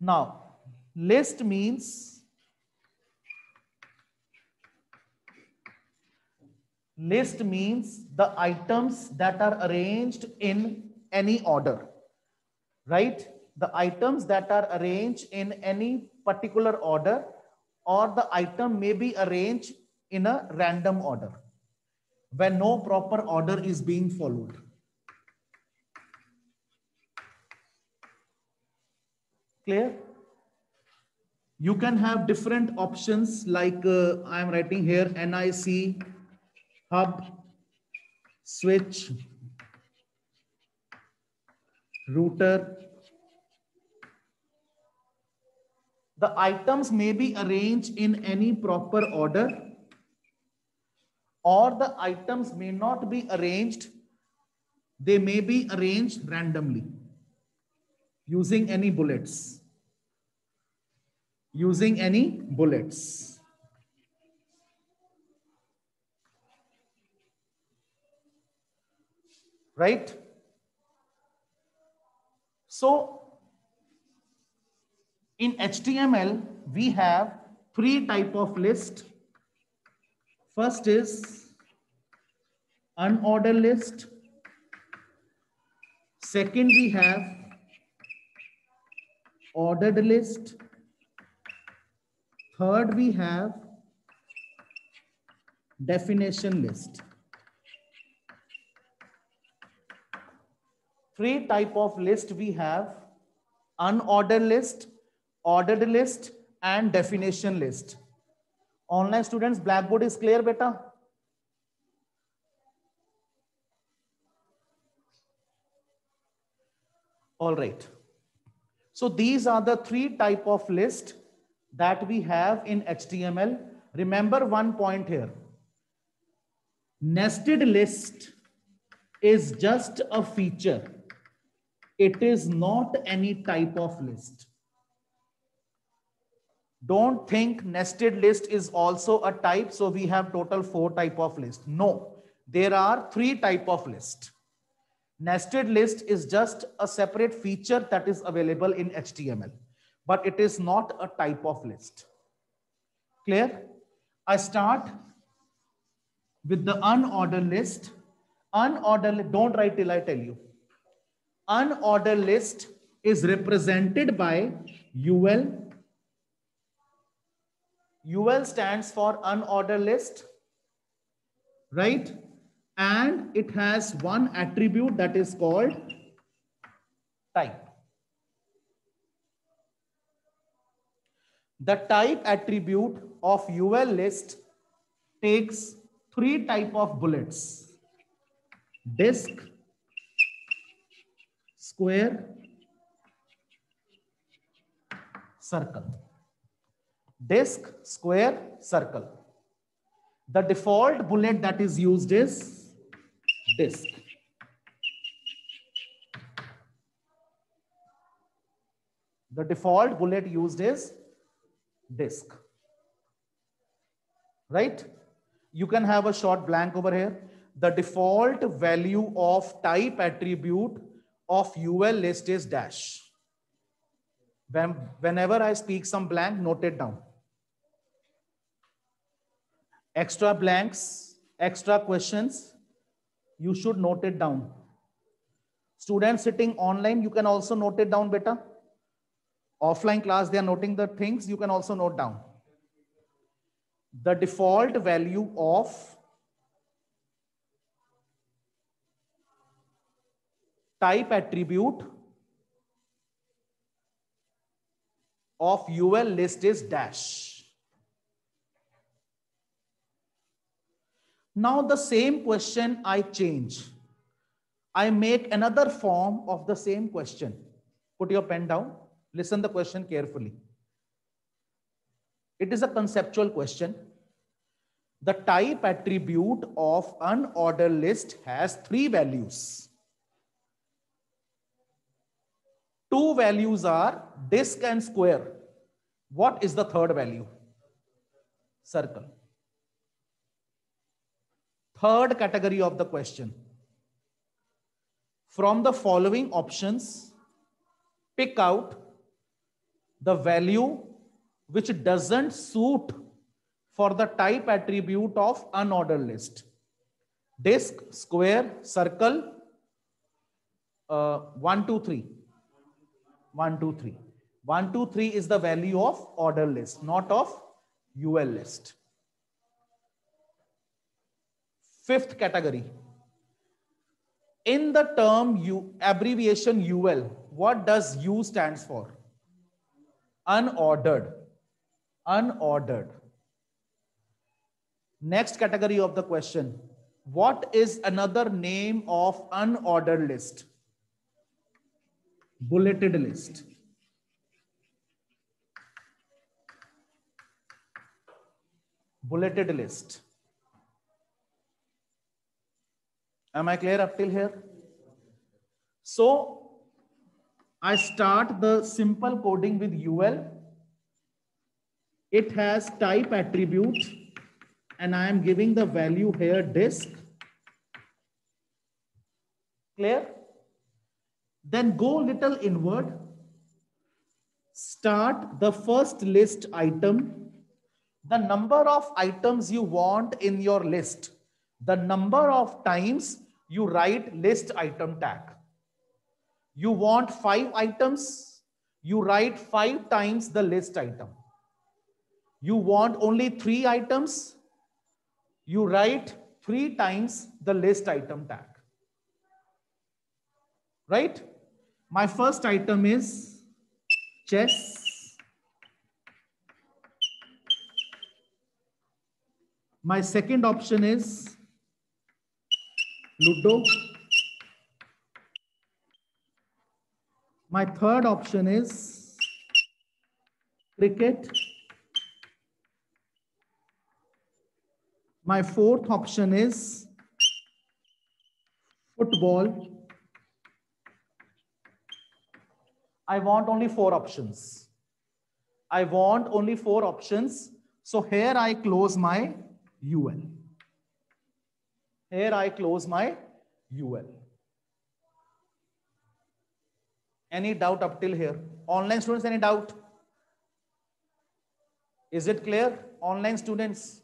Now, list means the items that are arranged in any order, right? The items that are arranged in any particular order, or the item may be arranged in a random order when no proper order is being followed. Clear? You can have different options like I am writing here NIC, hub, switch, router. The items may be arranged in any proper order, or the items may not be arranged. They may be arranged randomly using any bullets. Using any bullets. Right? So, in HTML, we have three types of list. First is unordered list. Second, we have ordered list. Third, we have definition list. Three types of list we have: unordered list, ordered list, and definition list. Online students, Blackboard is clear, beta? All right. So these are the three types of list that we have in HTML. Remember one point here. Nested list is just a feature. It is not any type of list. Don't think nested list is also a type, so we have total 4 type of list. No, there are 3 type of list. Nested list is just a separate feature that is available in HTML, but it is not a type of list. Clear? I start with the unordered list. Unordered, don't write till I tell you. Unordered list is represented by UL. UL stands for unordered list, right? And it has one attribute that is called type. The type attribute of UL list takes 3 type of bullets: disk, square, circle. Disk, square, circle. The default bullet that is used is disk. The default bullet used is disk. Right? You can have a short blank over here. The default value of type attribute of UL list is dash. Whenever I speak some blank, note it down. Extra blanks, extra questions, you should note it down. Students sitting online, you can also note it down, beta. Offline class, they are noting the things, you can also note down. The default value of type attribute of UL list is dash. Now the same question I change. I make another form of the same question. Put your pen down. Listen the question carefully. It is a conceptual question. The type attribute of unordered list has 3 values. 2 values are disk and square. What is the third value? Circle. Third category of the question. From the following options, pick out the value which doesn't suit for the type attribute of unordered list. Disk, square, circle, 1, 2, 3. 1, 2, 3. 1, 2, 3 is the value of order list, not of UL list. Fifth category. In the term abbreviation UL, what does U stands for? Unordered. Unordered. Next category of the question. What is another name of unordered list? Bulleted list. Bulleted list. Am I clear up till here? So I start the simple coding with UL. It has type attribute and I am giving the value here disk. Clear? Then go little inward. Start the first list item. The number of items you want in your list. The number of times you write list item tag. You want 5 items, you write 5 times the list item. You want only 3 items, you write 3 times the list item tag. Right? My first item is chess. My second option is Ludo. My third option is cricket. My fourth option is football. I want only 4 options. I want only 4 options. So here I close my UL. Here I close my UL. Any doubt up till here? Online students, any doubt? Is it clear? Online students?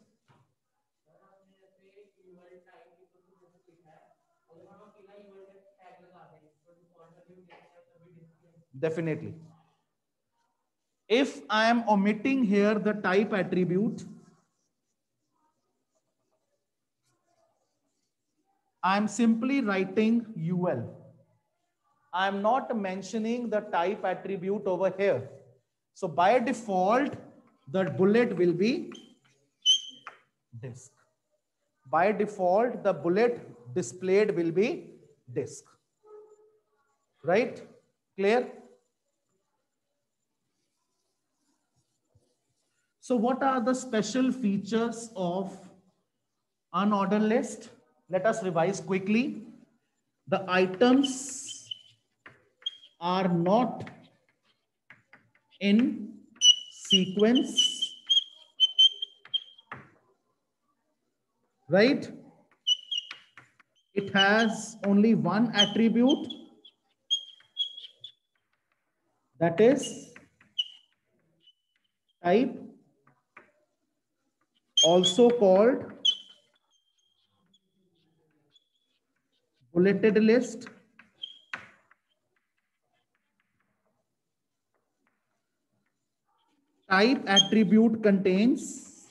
Definitely. If I am omitting here the type attribute, I am simply writing UL. I am not mentioning the type attribute over here. So by default, the bullet will be disk. By default, the bullet displayed will be disk. Right? Clear? So what are the special features of unordered list? Let us revise quickly. The items are not in sequence, right? It has only one attribute, that is type, also called bulleted list. Type attribute contains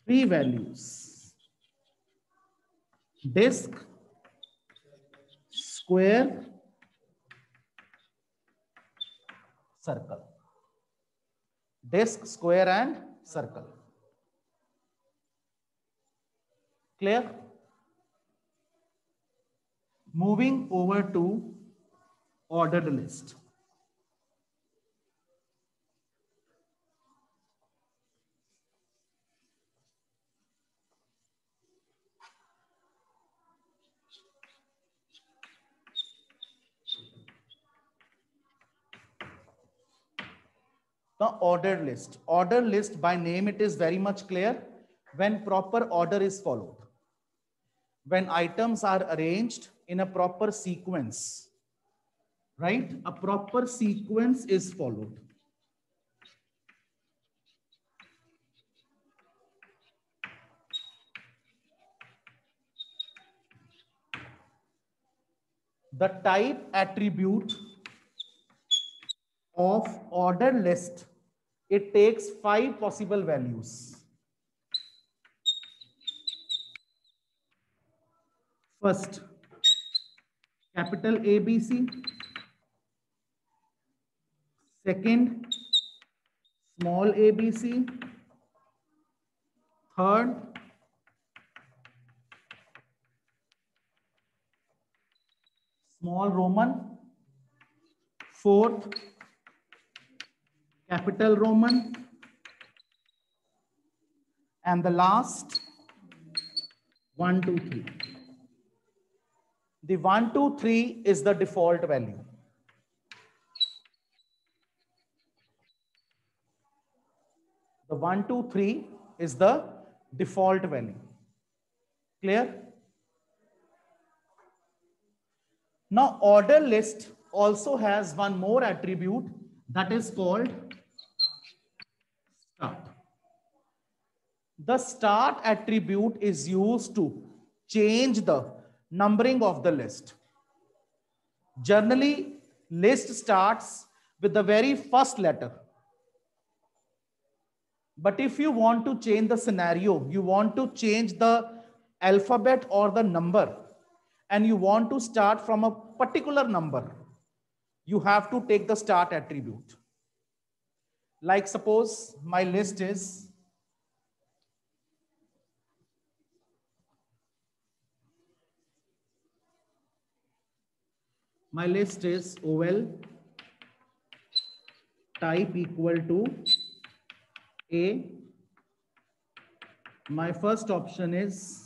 3 values: disk, square, circle. Disk, square, and circle. Clear? Moving over to ordered list. The ordered list. Ordered list by name, it is very much clear when proper order is followed. When items are arranged in a proper sequence, right? A proper sequence is followed. The type attribute of order list, it takes 5 possible values. First, capital ABC. Second, small abc. Third, small Roman. Fourth, capital Roman. And the last, 1, 2, 3. The 1, 2, 3 is the default value. The 1, 2, 3 is the default value. Clear? Now, order list also has one more attribute that is called start. The start attribute is used to change the numbering of the list. Generally, list starts with the very first letter. But if you want to change the scenario, you want to change the alphabet or the number, and you want to start from a particular number, you have to take the start attribute. Like suppose my list is OL type equal to A. My first option is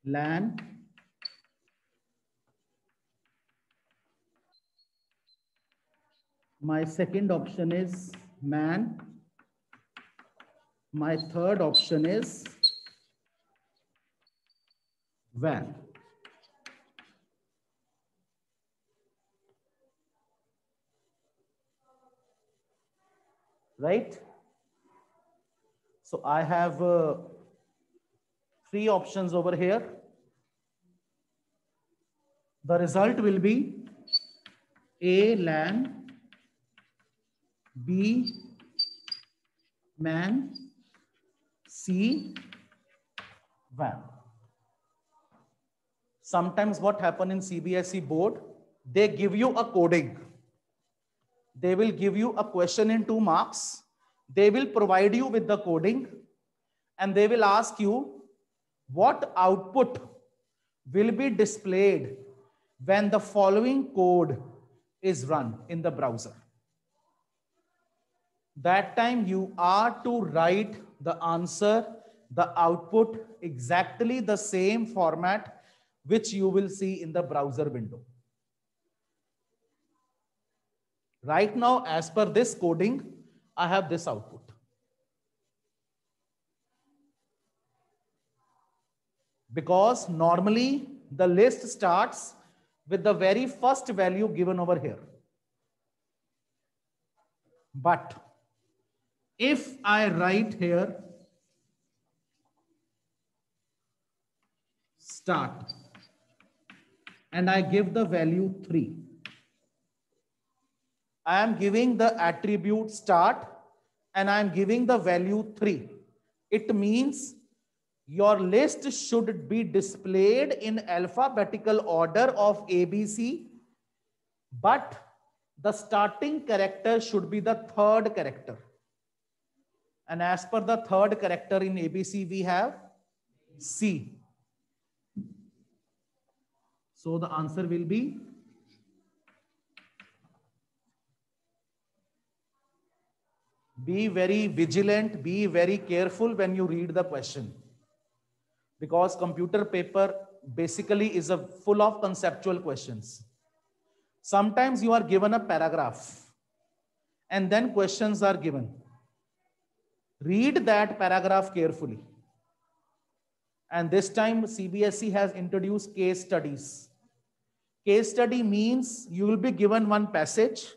LAN. My second option is MAN. My third option is WAN. Right? So I have 3 options over here. The result will be A LAN, B MAN, C WAN. Sometimes what happen in CBSE board, they give you a coding. They will give you a question in 2 marks. They will provide you with the coding and they will ask you what output will be displayed when the following code is run in the browser. That time you are to write the answer, the output, exactly the same format which you will see in the browser window. Right now, as per this coding, I have this output. Because normally the list starts with the very first value given over here. But if I write here start and I give the value 3, I am giving the attribute start and I am giving the value 3. It means your list should be displayed in alphabetical order of ABC, but the starting character should be the third character. And as per the third character in ABC, we have C. So the answer will be be very vigilant, be very careful when you read the question. Because computer paper basically is full of conceptual questions. Sometimes you are given a paragraph and then questions are given. Read that paragraph carefully. And this time CBSE has introduced case studies. Case study means you will be given one passage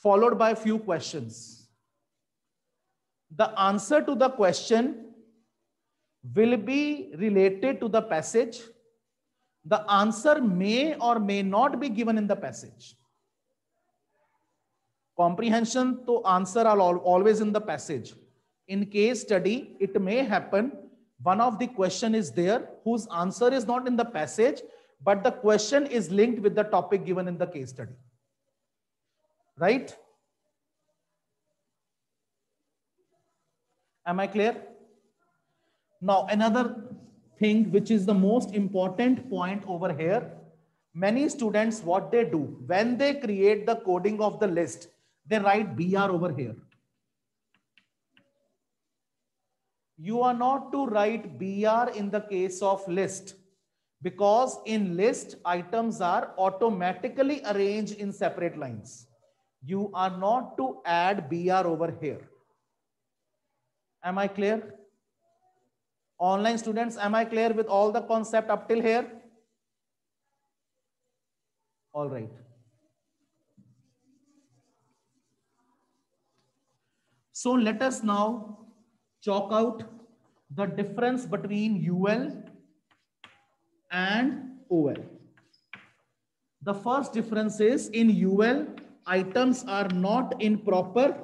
followed by a few questions. The answer to the question will be related to the passage. The answer may or may not be given in the passage. Comprehension to answer are always in the passage. In case study, it may happen one of the question is there whose answer is not in the passage, but the question is linked with the topic given in the case study. Right? Am I clear? Now, another thing which is the most important point over here, many students, what they do when they create the coding of the list, they write BR over here. You are not to write BR in the case of list, because in list items are automatically arranged in separate lines. You are not to add BR over here. Am I clear? Online students, am I clear with all the concept up till here? All right. So let us now chalk out the difference between UL and OL. The first difference is in UL, items are not in proper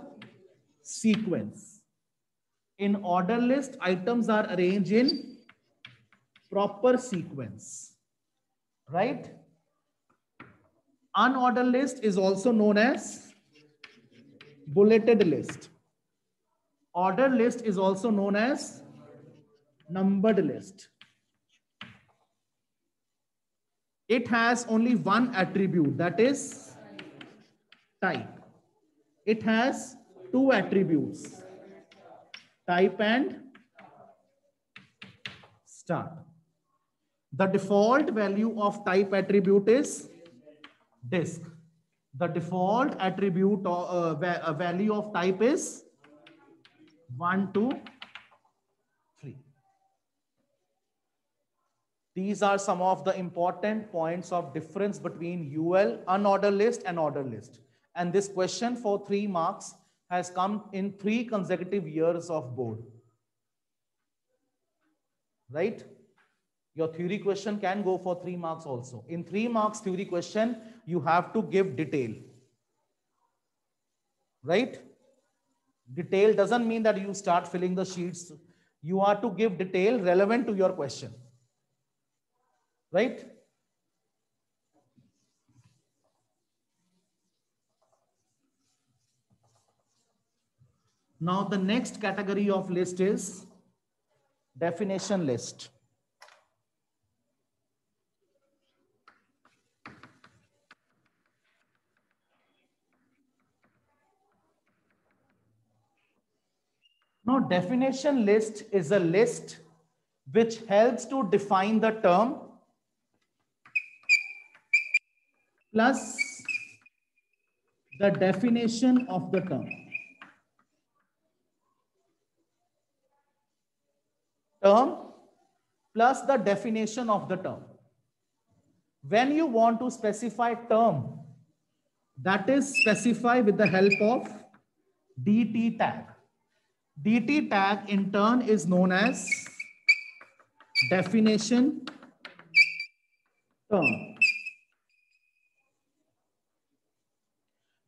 sequence. In order list, items are arranged in proper sequence, right? Unordered list is also known as bulleted list. Ordered list is also known as numbered list. It has only one attribute, that is type. It has two attributes, type and start. The default value of type attribute is disk. The default attribute value of type is 1, 2, 3. These are some of the important points of difference between UL, unordered list, and ordered list. And this question for 3 marks has come in 3 consecutive years of board. Right? Your theory question can go for 3 marks also. In 3 marks theory question, you have to give detail. Right? Detail doesn't mean that you start filling the sheets. You are to give detail relevant to your question. Right? Now the next category of list is definition list. Now, definition list is a list which helps to define the term plus the definition of the term. Term plus the definition of the term. When you want to specify term, that is specified with the help of DT tag. DT tag in turn is known as definition term.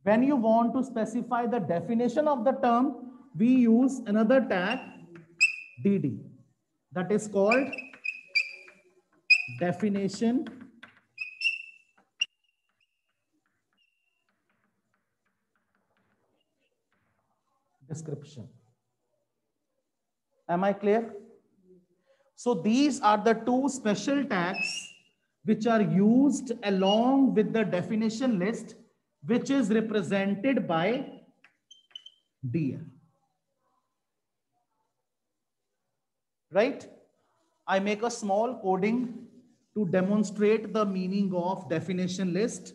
When you want to specify the definition of the term, we use another tag DD, that is called definition description. Am I clear? So these are the 2 special tags which are used along with the definition list, which is represented by DL. Right? I make a small coding to demonstrate the meaning of definition list.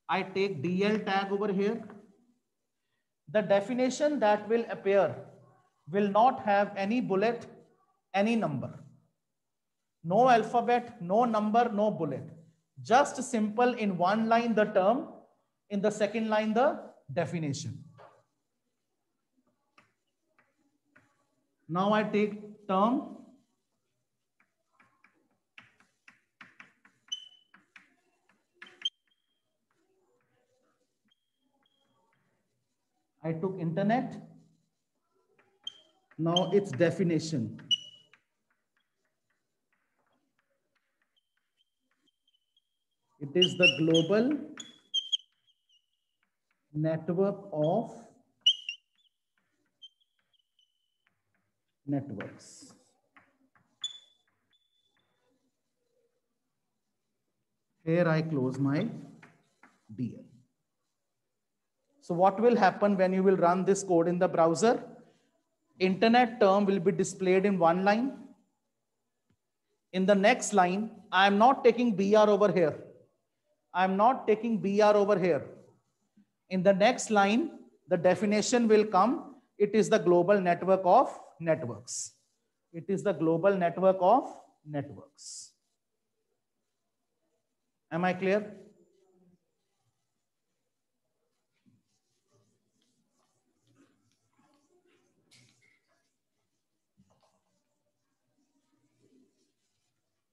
I take DL tag over here. The definition that will appear will not have any bullet, any number. No alphabet, no number, no bullet. Just simple in one line the term, in the second line the definition. Now I take term. I took internet. Now its definition. It is the global network of networks. Here I close my DL. So what will happen when you will run this code in the browser? Internet term will be displayed in one line. In the next line, I am not taking BR over here. I am not taking BR over here. In the next line, the definition will come. It is the global network of networks. It is the global network of networks. Am I clear?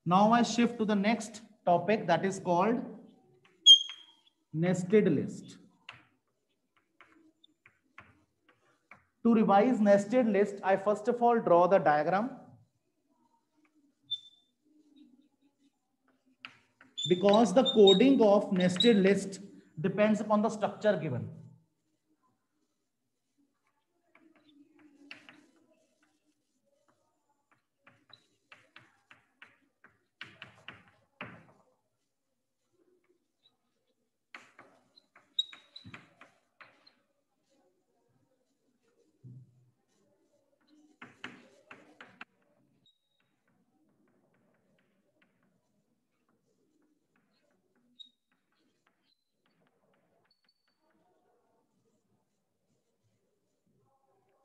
Now I shift to the next topic, that is called nested list. To revise nested list, I first of all draw the diagram. Because the coding of nested list depends upon the structure given.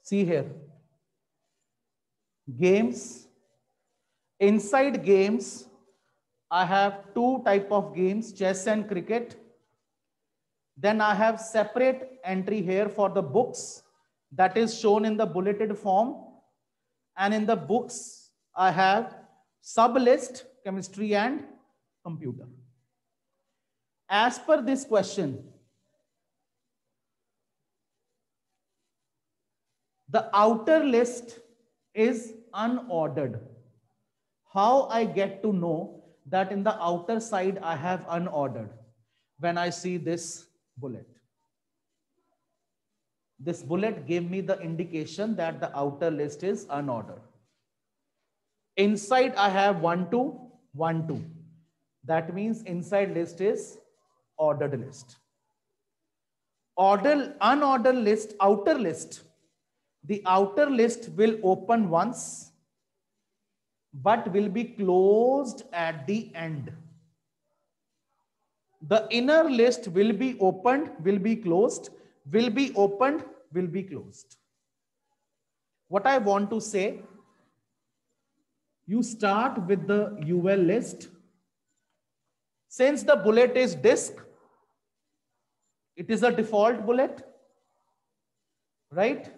See here, games. Inside games, I have two type of games, chess and cricket. Then I have separate entry here for the books that is shown in the bulleted form. And in the books, I have sub list, chemistry and computer. As per this question, the outer list is unordered. How I get to know that in the outer side I have unordered? When I see this bullet. This bullet gave me the indication that the outer list is unordered. Inside I have 1, 2, 1, 2. That means inside list is ordered list. Unordered list, outer list. The outer list will open once, but will be closed at the end. The inner list will be opened, will be closed, will be opened, will be closed. What I want to say, you start with the UL list. Since the bullet is disk, it is a default bullet, right?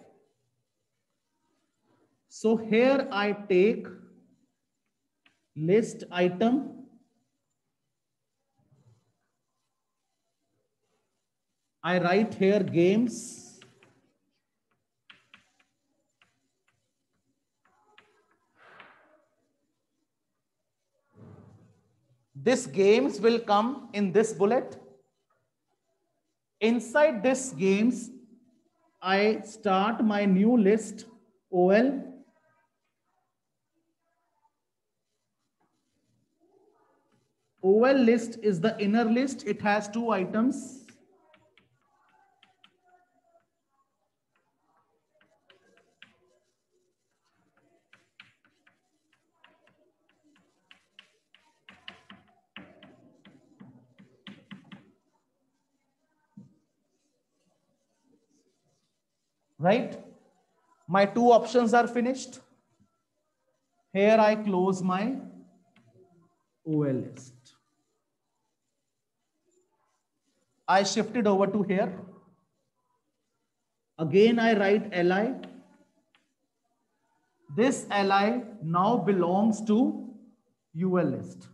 So here I take list item. I write here games. This games will come in this bullet. Inside this games, I start my new list, OL. OL list is the inner list. It has two items. Right? My two options are finished. Here I close my OL list. I shifted over to here. Again, I write li. This li now belongs to UL list.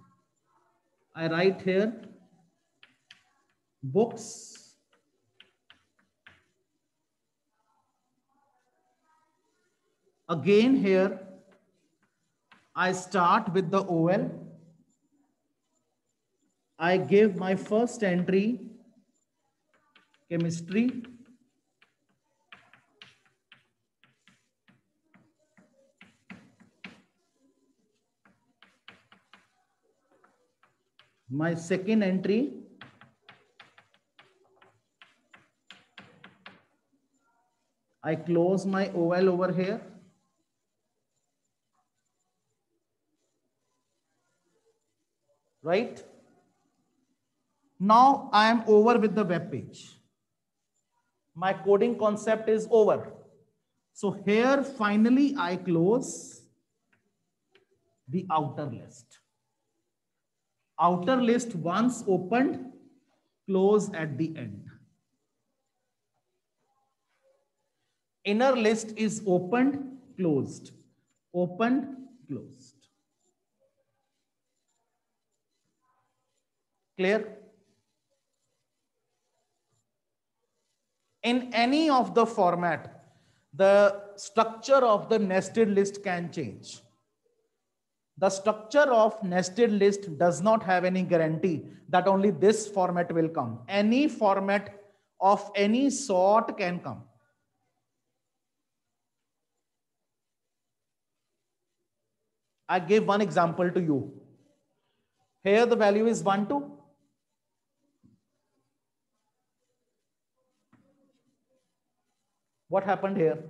I write here books. Again here, I start with the OL. I give my first entry, chemistry. My second entry, I close my OL over here. Right? Now I am over with the web page. My coding concept is over. So here finally I close the outer list. Outer list once opened, close at the end. Inner list is opened, closed, opened, closed. Clear? In any of the format, the structure of the nested list can change. The structure of nested list does not have any guarantee that only this format will come. Any format of any sort can come. I give one example to you. Here the value is 1, 2. What happened here?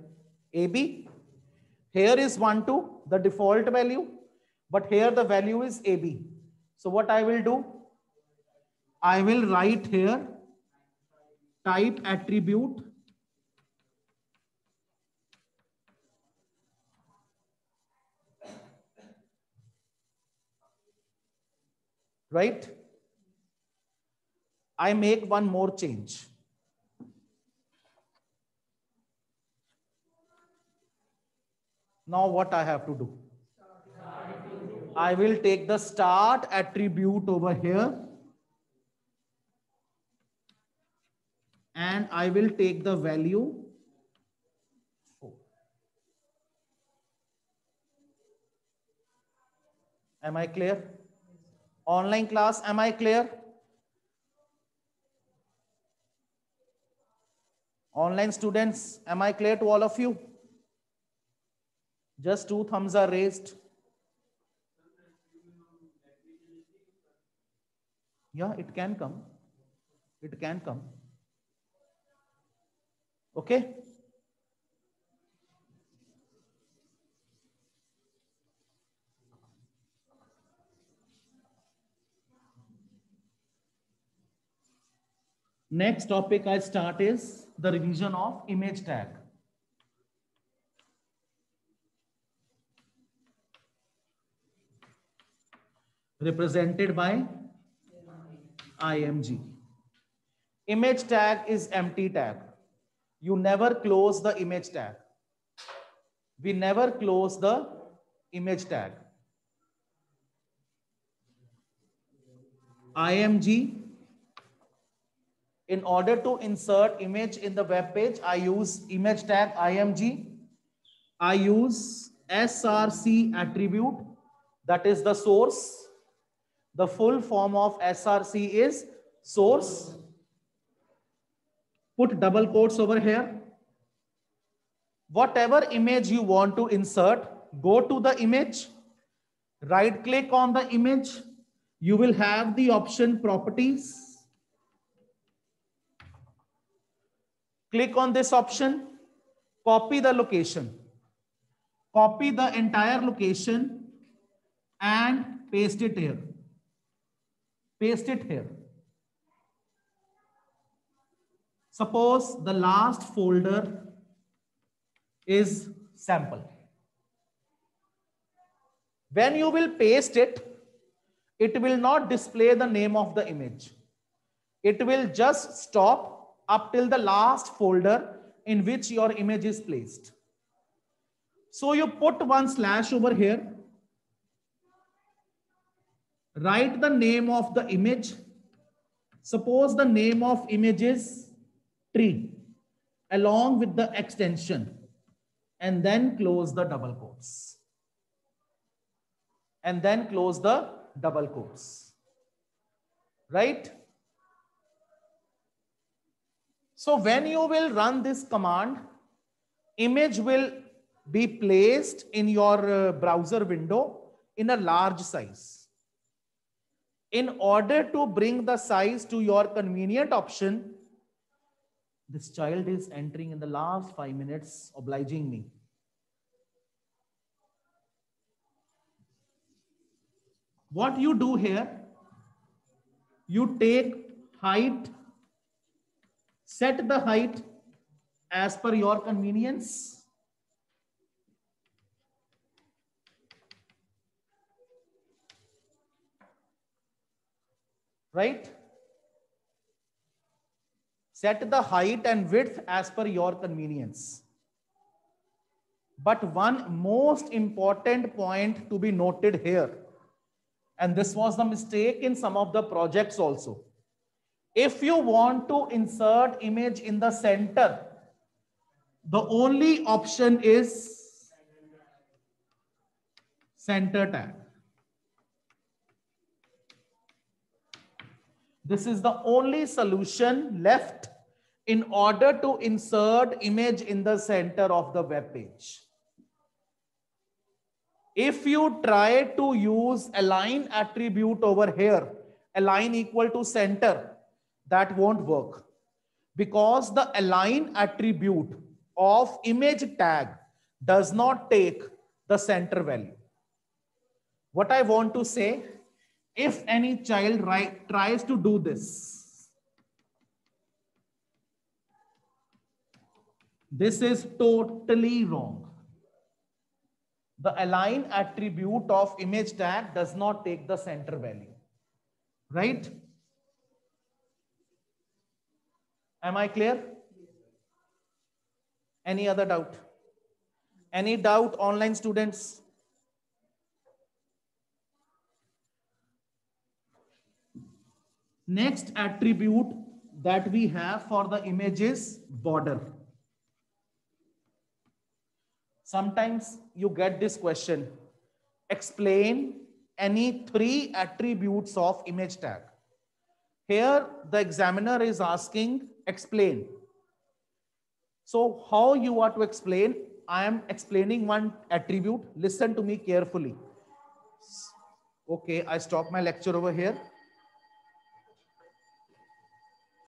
AB. Here is 1, 2, the default value. But here the value is AB. So what I will do? I will write here type attribute right? I make one more change. Now what I have to do? I will take the start attribute over here and I will take the value 4. Am I clear? Online class, am I clear? Online students, am I clear to all of you? Just 2 thumbs are raised. Yeah, it can come. It can come. Okay. Next topic I start is the revision of image tag. Represented by IMG. Image tag is empty tag. You never close the image tag. We never close the image tag. IMG. In order to insert image in the web page, I use image tag IMG. I use SRC attribute, that is the source. The full form of SRC is source. Put double quotes over here. Whatever image you want to insert, go to the image, right click on the image. You will have the option properties. Click on this option, copy the location. Copy the entire location and paste it here. Paste it here. Suppose the last folder is sample. When you will paste it, it will not display the name of the image. It will just stop up till the last folder in which your image is placed. So you put one slash over here, write the name of the image. Suppose the name of image is tree along with the extension, and then close the double quotes. And then close the double quotes. Right? So when you will run this command, image will be placed in your browser window in a large size. In order to bring the size to your convenient option, this child is entering in the last 5 minutes, obliging me. What you do here, you take height, set the height as per your convenience. Right? Set the height and width as per your convenience. But one most important point to be noted here, and this was the mistake in some of the projects also. If you want to insert image in the center, the only option is center tag. This is the only solution left in order to insert image in the center of the web page. If you try to use align attribute over here, align equal to center, that won't work, because the align attribute of image tag does not take the center value. What I want to say, if any child tries to do this, this is totally wrong. The align attribute of image tag does not take the center value, right? Am I clear? Any other doubt? Any doubt, online students? Next attribute that we have for the image is border. Sometimes you get this question, explain any 3 attributes of image tag. Here the examiner is asking, explain. So how you are to explain? I am explaining one attribute. Listen to me carefully. Okay, I stop my lecture over here.